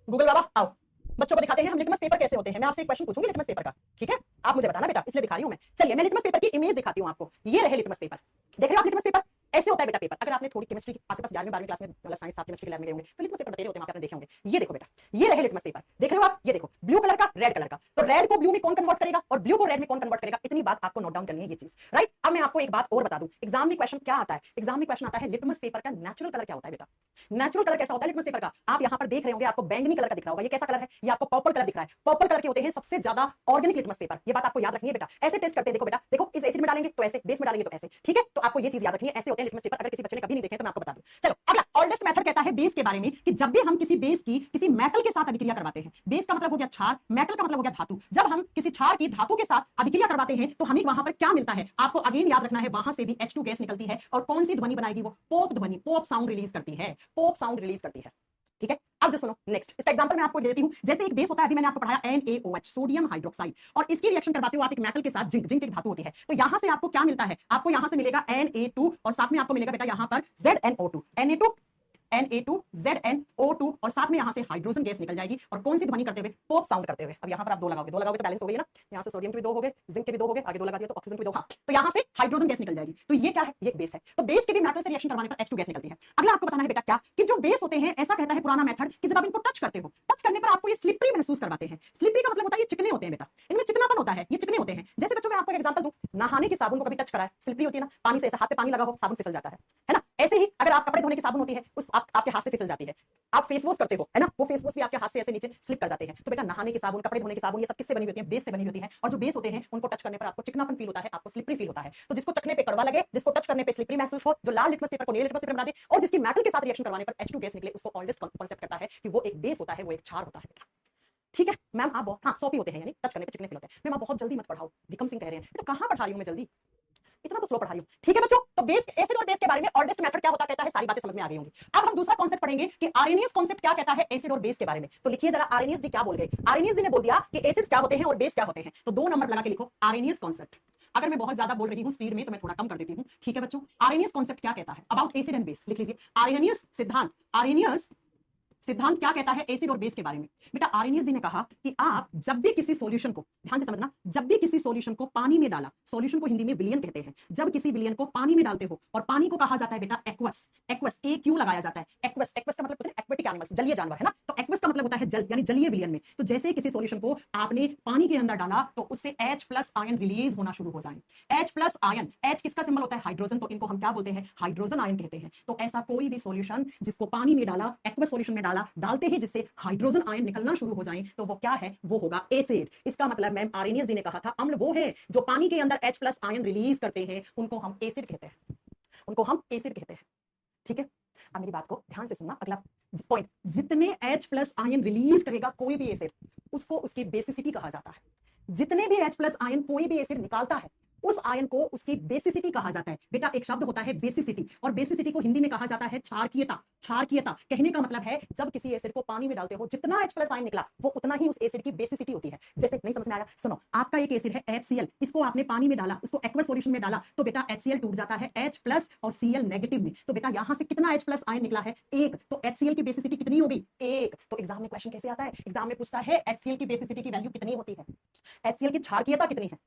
गूगल बाबा आओ, बच्चों को दिखाते हैं हम लिटमस पेपर कैसे होते हैं। मैं आपसे एक क्वेश्चन पूछूंगी लिटमस पेपर का, ठीक है? आप मुझे बताना बेटा, इसलिए दिखा रही हूं मैं। चलिए मैं लिटमस पेपर की इमेज दिखाती हूं आपको। ये रहे लिटमस पेपर, देख रहे हो आप लिटमस पेपर? ऐसे होता है बेटा पेपर। अगर आपने थोड़ी केमिस्ट्री आपके पास 11वीं 12वीं क्लास में, मतलब साइंस, आप केमिस्ट्री के लैब में गए होंगे तो लिटमस पेपर बतेरे होते हैं, आपने देखे होंगे। ये देखो बेटा, ये रहे लिटमस पेपर, देख रहे हो आप? ये देखो ब्लू कलर का, रेड कलर का। तो रेड को ब्लू में कौन कन्वर्ट करेगा और ब्लू को रेड में कौन कन्वर्ट करेगा? इतनी बात आपको नोट डाउन करनी है, ये चीज, राइट? अब मैं आपको एक बात और बता दूं, एग्जाम में क्वेश्चन क्या आता है? एग्जाम में क्वेश्चन आता है लिटमस पेपर का नेचुरल कलर क्या होता है बेटा? नेचुरल कलर कैसा होता है लिटमस पेपर का? आप यहाँ पर देख रहे होंगे, आपको बैंगनी कलर का दिख रहा होगा। ये कैसा कलर है? ये आपको पर्पल कलर दिख रहा है। पर्पल कलर के होते हैं सबसे ज्यादा ऑर्गेनिक लिटमस पेपर। ये बात आपको याद रखनी है बेटा। ऐसे टेस्ट करते हैं, देखो बेटा, देखो इस एसिड में डालेंगे तो ऐसे, बेस में डालेंगे तो ऐसे, ठीक है? तो आपको ये चीज याद रखनी है, ऐसे होते हैं लिटमस पेपर। अगर किसी बच्चे ने कभी नहीं देखे तो मैं आपको बता दूं। चलो अगला ओल्डेस्ट मेथड कहता है बेस के बारे में कि जब भी हम किसी बेस की किसी मेटल के साथ अभिक्रिया करवाते हैं, बेस का मतलब हो गया क्षार, मेटल का मतलब हो गया धातु, जब हम किसी क्षार की धातु के साथ अभिक्रिया करवाते हैं तो हमें वहां पर क्या मिलता है? आपको अगेन याद रखना है, वहां से भी H2 गैस निकलती है, और कौन सी ध्वनि बनाएगी? वो पॉप ध्वनि, पॉप साउंड रिलीज करती है, पॉप साउंड रिलीज करती है, ठीक है? अब जो सुनो नेक्स्ट, इसका एग्जांपल मैं आपको देती हूं। जैसे एक बेस होता है, अभी मैंने आपको पढ़ाया NaOH, सोडियम हाइड्रोक्साइड, और इसकी रिएक्शन करवाते हो आप एक मेटल के साथ, जिंक, जिंक एक धातु होती है। तो यहां से आपको क्या मिलता है? आपको यहां से मिलेगा Na2, और साथ में आपको मिलेगा बेटा यहां पर ZnO2, Na2ZnO2, और साथ में यहां से हाइड्रोजन गैस निकल जाएगी, और कौन सी ध्वनि करते हुए? पॉप साउंड करते हुए। अब यहां पर आप दो लगाओगे, दो लगाओगे तो बैलेंस हो गई ना, यहां से सोडियम के भी दो हो गए, जिंक के भी दो हो गए, आगे दो लगा दिया तो ऑक्सीजन के भी दो। हाँ, तो यहां से हाइड्रोजन गैस निकल जाएगी। तो ये क्या है? ये बेस है। तो बेस के भी मेटल से रिएक्शन करवाने पर H2 गैस निकलती है। अगला आपको बताना है बेटा क्या, कि जो बेस होते हैं, ऐसा कहता है पुराना मेथड कि जब आप इनको टच करते हो, टच करने पर आपको ये स्लिपरी महसूस करवाते हैं। स्लिपरी का मतलब होता है ये चिकने होते हैं बेटा, इनमें चिकनापन होता है, ये चिकने होते हैं। जैसे बच्चों, मैं आपको एक एग्जांपल दूं, नहाने की साबुन को कभी टच कराए, स्लिपरी होती है ना, पानी से ऐसा हाथ पे पानी लगा हो, साबुन फिसल जाता है ना? ऐसे ही अगर आप कपड़े धोने की साबुन होती है, उस आपके हाथ से फिसल जाती है। आप फेस वॉश करते हो, है ना, वो फेस वॉश भी आपके हाथ से ऐसे नीचे स्लिप कर जाते हैं। तो बेटा नहाने की साबुन, कपड़े धोने की साबुन, ये सब किससे बनी होती है? बेस से बनी होती है। और जो बेस होते हैं उनको टच करने पर आपको चिकनापन फील होता है, आपको स्लिपरी फील होता है। तो जिसको चखने पे कड़वा लगे, जिसको टच करने पे स्लिपरी महसूस हो, जो लाल लिटमस पेपर को नीले लिटमस पेपर बना दे, और जिसकी मेटल के साथ रिएक्शन करवाने पर H2 गैस निकले, उसको ओल्डेस्ट कॉन्सेप्ट करता है कि वो एक बेस होता है, वो एक क्षार होता है। ठीक है मैम, आप बहुत, हाँ, सॉपी होते हैं, यानी टच करने पे चिकने फील होते हैं। मैम आप बहुत जल्दी मत पढ़ाओ, विक्रम सिंह कह रहे हैं। बेटा कहां पढ़ा रही हूं मैं जल्दी, इतना तो स्लो पढ़ा रही हूं। ठीक है बच्चों, तो बेस, एसिड और बेस के बारे में ओल्डेस्ट मेथड क्या होता कहता है, सारी बातें समझ में आ गई होंगी। अब हम दूसरा कॉन्सेप्ट पढ़ेंगे कि आर्रेनियस कॉन्सेप्ट क्या कहता है एसिड और बेस के बारे में। तो लिखिए जरा, आर्रेनियस जी क्या बोल गए? आर्रेनियस जी ने बोल दिया कि एसिड्स क्या होते हैं और बेस क्या होते हैं। तो 2 नंबर लगा के लिखो आर्रेनियस कॉन्सेप्ट। अगर मैं बहुत ज्यादा बोल रही हूं स्पीड में तो मैं थोड़ा कम कर देती हूं, ठीक है बच्चों? आर्रेनियस कॉन्सेप्ट क्या कहता है अबाउट एसिड एंड बेस, लिख लीजिए आर्रेनियस सिद्धांत। आर्रेनियस सिद्धांत क्या कहता है एसिड और बेस के बारे में? बेटा आर्रेनियस जी ने कहा कि आप जब भी किसी सॉल्यूशन को, ध्यान से समझना, जब भी किसी सॉल्यूशन को पानी में डाला, सॉल्यूशन को हिंदी में विलियन कहते हैं, जब किसी विलियन को पानी में डालते हो, और पानी को कहा जाता है बेटा एक्वस, एक्वस ए क्यू लगाया जाता है, एक्वस, एक्वस का मतलब होता है एक्वेटिक एनिमल्स, जलीय जानवर, है ना? तो एक्वस का मतलब होता है जल, यानी जलीय विलियन में। तो जैसे किसी सॉल्यूशन को आपने पानी के अंदर डाला तो उससे H+ आयन रिलीज होना शुरू हो जाए। H+ आयन, H किसका सिंबल होता है? हाइड्रोजन, तो इनको हम क्या बोलते हैं? हाइड्रोजन आयन कहते हैं। तो ऐसा कोई भी सॉल्यूशन जिसको पानी में डाला, एक्वस सॉल्यूशन में डाला, डालते ही जिससे हाइड्रोजन आयन निकलना शुरू हो जाएं, तो वो क्या है? वो होगा एसिड। इसका मतलब मैम आर्रेनियस जी ने कहा था अम्ल वो है जो पानी के अंदर H+ आयन रिलीज करते हैं, उनको हम एसिड कहते हैं, उनको हम एसिड कहते हैं। ठीक है, अब मेरी बात को ध्यान से सुनना, अगला पॉइंट, जितने H+ आयन रिलीज करेगा कोई भी एसिड, उसको उसकी बेसिसिटी कहा जाता है। जितने भी H+ आयन कोई भी एसिड निकालता है, उस आयन को उसकी बेसिसिटी कहा जाता है। बेटा एक शब्द होता है बेसिसिटी, और बेसिसिटी को हिंदी में कहा जाता है क्षारकीयता। क्षारकीयता कहने का मतलब है जब किसी एसिड को पानी में डालते हो, जितना H+ आयन निकला वो उतना ही उस एसिड की बेसिसिटी होती है। जैसे नहीं समझ में आया, सुनो, आपका एक एसिड है HCl, इसको आपने पानी में डाला, उसको एक्वस सॉल्यूशन में डाला, तो बेटा HCl टूट जाता है H+ और Cl नेगेटिव में। तो बेटा यहां से कितना H+ आयन निकला है? 1। तो HCl की बेसिसिटी कितनी होगी? 1। तो एग्जाम में क्वेश्चन कैसे आता है? एग्जाम में पूछता है HCl की बेसिसिटी की वैल्यू कितनी होती है, HCl की क्षारकीयता कितनी है,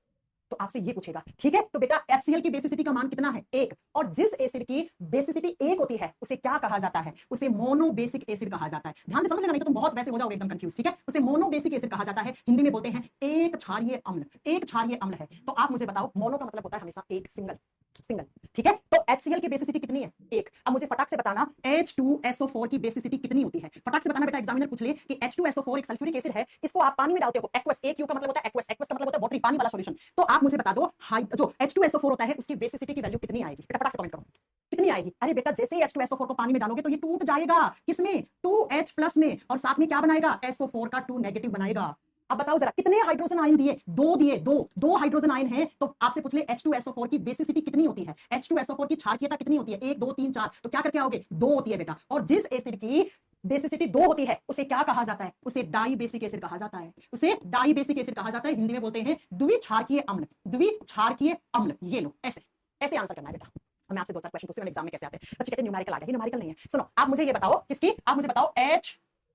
तो आपसे ये पूछेगा, ठीक है। तो बेटा HCl की बेसिसिटी का मान कितना है? 1। और जिस एसिड की बेसिसिटी 1 होती है उसे क्या कहा जाता है? उसे मोनोबेसिक एसिड कहा जाता है। ध्यान से समझ लेना, नहीं तो तुम बहुत वैसे हो जाओगे एकदम कंफ्यूज, ठीक है। उसे मोनोबेसिक एसिड कहा जाता है, हिंदी में बोलते हैं एक क्षारीय अम्ल। एक क्षारीय अम्ल है। तो आप मुझे बताओ, मोनो का मतलब होता है हमेशा एक, सिंगल, सिंगल, ठीक है। तो HCl की बेसिसिटी कितनी है? 1। अब मुझे फटाक से बताना H2SO4 की बेसिसिटी कितनी होती है? फटाक से बताना बेटा, एग्जामिनर पूछ ले कि H2SO4 एक सल्फ्यूरिक एसिड है, इसको आप पानी में डालते हो, एक्वस, AQ का मतलब होता है एक्वस, एक्वस का मतलब होता है वाटरी, पानी वाला सॉल्यूशन। तो आप मुझे बता दो, जो H2SO4 होता है उसकी बेसिसिटी की वैल्यू कितनी आएगी? बेटा फटाक से कमेंट करो, कितनी आएगी? अरे बेटा जैसे ही H2SO4 को पानी में डालोगे तो ये टूट जाएगा, किसमें? 2H प्लस में, और साथ में क्या बनाएगा? SO4 का 2 नेगेटिव बनाएगा। अब बताओ जरा, कितने हाइड्रोजन आयन दिए? 2 दिए, दो हाइड्रोजन आयन है। तो आपसे पूछ ले H2SO4 की बेसिसिटी कितनी होती है? H2SO4 की क्षारीयता कितनी होती है? 1 2 3 4, तो क्या करके आओगे? 2 होती है बेटा। और जिस एसिड की बेसिसिटी 2 होती है उसे क्या कहा जाता है? उसे डाई बेसिक एसिड कहा जाता है। उसे डाई बेसिक एसिड कहा जाता है, हिंदी में बोलते हैं द्विक्षारकीय अम्ल। द्विक्षारकीय अम्ल, ये लो, ऐसे ऐसे आंसर करना है बेटा। मैं आपसे 2-4 क्वेश्चन पूछती हूँ एग्जाम में कैसे आते हैं। बच्चे कहते हैं न्यूमेरिकल आ गया, ये न्यूमेरिकल नहीं है। सुनो, आप मुझे ये बताओ, किसकी? आप मुझे बताओ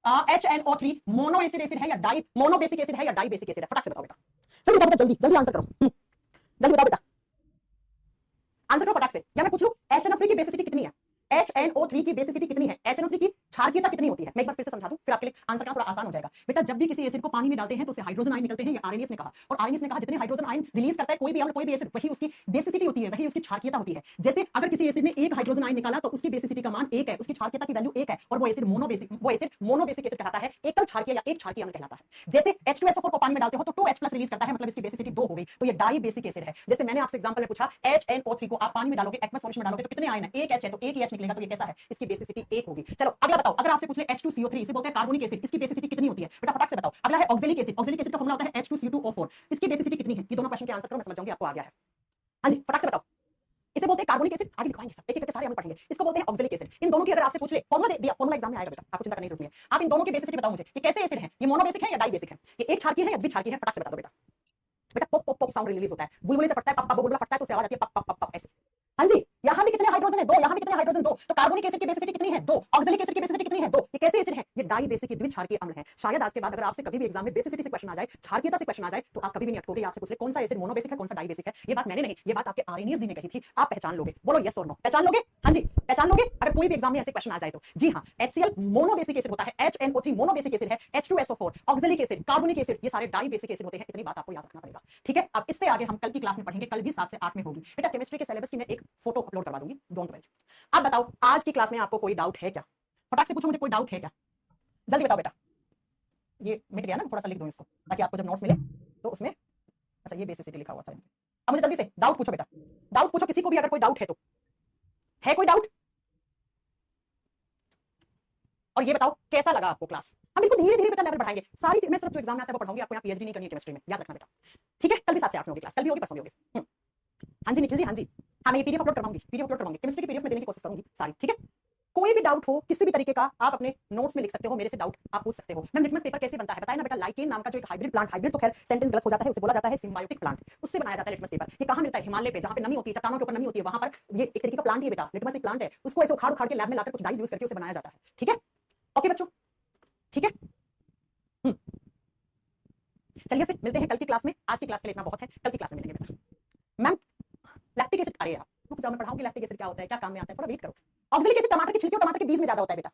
HNO3 मोनो एसिड एसिड है या डाई मोनो बेसिक एसिड है या डाई बेसिक एसिड है? फटाक से बताओ बेटा, जल्दी बताओ बेटा, जल्दी जल्दी आंसर करो, जल्दी बताओ बेटा, आंसर करो फटाक से। या मैं पूछ लूं HNO3 की बेसिसिटी कितनी है? HNO3 की बेसिसिटी कितनी है? HNO3 की क्षारीयता कितनी होती है? मैं एक बार फिर से समझा दूं, फिर आपके लिए आंसर करना थोड़ा आसान हो जाएगा। बेटा जब भी किसी एसिड को पानी में डालते हैं तो उससे हाइड्रोजन आयन निकलते हैं, ये आरएनएस ने कहा। और आरएनएस ने कहा जितने हाइड्रोजन आयन रिलीज करता है कोई भी अम्ल, कोई भी एसिड, वही उसकी बेसिसिटी होती है, वही उसकी क्षारीयता होती है। जैसे अगर किसी एसिड ने एक हाइड्रोजन आयन निकाला तो उसकी बेसिसिटी का मान 1 है, उसकी क्षारीयता की वैल्यू 1 है, और वो एसिड मोनोबेसिक एसिड कहलाता है, एकल क्षारीय या एक क्षारीय अम्ल कहलाता है। जैसे H2SO4 को पानी में डालते हो तो 2H प्लस रिलीज करता है, मतलब इसकी बेसिसिटी 2 हो गई, तो ये डाई बेसिक एसिड है। जैसे मैंने आपसे एग्जांपल में पूछा HNO3 को आप पानी में डालोगे, एक्वस सॉल्यूशन में डालोगे तो कितने आयन है? एक H है, तो एक ही H निकलेगा, तो ये कैसा है? इसकी बेसिसिटी 1 होगी। चलो अगला बताओ, अगर आपसे पूछ ले H2CO3, इसे बोलते हैं कार्बोनिक एसिड, इसकी बेसिसिटी कितनी होती है? बेटा फटाक से बताओ। अगला है ऑक्सैलिक एसिड, ऑक्सैलिक एसिड का फॉर्मूला होता है H2CO2O4, इसकी बेसिसिटी कितनी है? ये दोनों क्वेश्चन के आंसर करो, मैं समझ जाऊंगी आपको आ गया है। हां जी, फटाक से बताओ। इसे बोलते हैं कार्बोनिक एसिड, आगे दिखाएंगे सब, एक एक करके सारे हम पढ़ेंगे। इसको बोलते हैं ऑक्सैलिक एसिड। इन दोनों की अगर आपसे पूछ ले, फॉर्मूला दे दिया, फॉर्मूला एग्जाम में आएगा बेटा, आपको चिंता करने की जरूरत नहीं है। आप इन दोनों की बेसिसिटी बताओ मुझे, ये कैसे एसिड है? ये मोनोबेसिक है या डाई बेसिक है? ये एक क्षारीय है या द्विक्षारीय है? फटाक से बता दो बेटा। बेटा pop pop pop sound release होता है, बुलबुले से फटता है, पप पप बुलबुला फटता है तो उससे आवाज आती है पप पप पप पप ऐसे। हाँ जी, यहाँ भी कितने हाइड्रोजन है? 2। यहाँ भी कितने हाइड्रोजन? 2। तो कार्बोनिक एसिड की बेसिसिटी कितनी है? 2। ऑक्सैलिक एसिड की बेसिसिटी कितनी है? 2। ये कैसे एसिड है? ये डाई बेसिक द्विक्षारकीय अम्ल है। शायद आज के बाद अगर आपसे कभी भी एग्जाम में बेसिसिटी से क्वेश्चन आ जाए, क्षारीयता से क्वेश्चन आ जाए, तो आप कभी भी नहीं अटकोगे, आपसे पूछ ले कौन सा एसिड मोनोबेसिक है, कौन सा डाई बेसिक है। ये बात मैंने नहीं, ये बात आपके आरएनएस जी ने कही थी, आप पहचान लोगे। बोलो यस और नो, पहचान लोगे? हाँ जी, पहचान लोगे अगर कोई भी एग्जाम में ऐसे क्वेश्चन आ जाए तो। जी हाँ, HCl मोनोबेसिक एसिड होता है, HNO3 मोनोबेसिक एसिड है, H2SO4 oxalic acid, carbonic acid, ये सारे डाई बेसिक एसिड होते हैं। इतनी बात आपको याद रखना पड़ेगा, ठीक है। अब इससे आगे हम कल की क्लास में पढ़ेंगे, कल भी 7 से 8 में होगी बेटा। केमिस्ट्री के सिलेबस की मैं एक फोटो अपलोड करवा दूंगी, डोंट वरी। अब बताओ आज की क्लास में आपको कोई डाउट है क्या? फटाक से पूछो मुझे, कोई डाउट है क्या? जल्दी बताओ बेटा। ये मिट गया ना, थोड़ा सा लिख दूं इसको ताकि आपको जब नोट्स मिले तो उसमें, अच्छा ये बेसिसिटी लिखा हुआ था। अब मुझे जल्दी से डाउट पूछो बेटा, डाउट पूछो किसी को भी अगर कोई डाउट है तो। है कोई डाउट? और ये बताओ कैसा लगा आपको क्लास? हम बिल्कुल धीरे धीरे बेटा लेवल बढ़ाएंगे, सारी चीज मैं सिर्फ जो एग्जाम में आता है वो पढ़ाऊंगी, आपको यहाँ पीएचडी नहीं करनी है केमिस्ट्री में, याद रखना बेटा, ठीक है। कल भी 7 से 8 में होगी क्लास, कल भी होगी, परसों भी होगी। हाँ जी निखिल जी, हाँ जी, हाँ मैं ये पीडीएफ अपलोड करवाऊंगी, पीडीएफ अपलोड करवाऊंगी, केमिस्ट्री की पीडीएफ में देने की कोशिश करूंगी सारी, ठीक है। कोई भी डाउट हो किसी भी तरीके का आप अपने नोट्स में लिख सकते हो, मेरे से डाउट आप पूछ सकते हो। मैम लिटमस पेपर कैसे बनता है बताया ना बेटा, लाइकेन नाम का जो एक हाइब्रिड प्लांट, हाइब्रिड तो खैर सेंटेंस गलत हो जाता है, उसे बोला जाता है सिम्बायोटिक प्लांट, उससे बनाया जाता है लिटमस पेपर। ये कहां मिलता है? हिमालय पे, जहां पे नमी होती है, चट्टानों के ऊपर नमी होती है, वहां पर ये एक तरीके का प्लांट है बेटा, लिटमस एक प्लांट है, उसको ऐसे उखाड़ उखाड़ के लैब में लाकर कुछ डाइज यूज करके उसे बनाया जाता है, ठीक है। ओके बच्चों, ठीक है। चलिए फिर मिलते हैं कल की क्लास में, आज की क्लास के लिए इतना बहुत है, कल की क्लास में मिलेंगे बेटा। मैम लैक्टिक एसिड, अरे यार रुक जाओ, मैं पढ़ाऊंगी लैक्टिक एसिड क्या होता है, क्या काम में आता है, थोड़ा वेट करो। ऑक्सैलिक एसिड टमाटर के छिलके और टमाटर के बीज में ज्यादा होता है बेटा।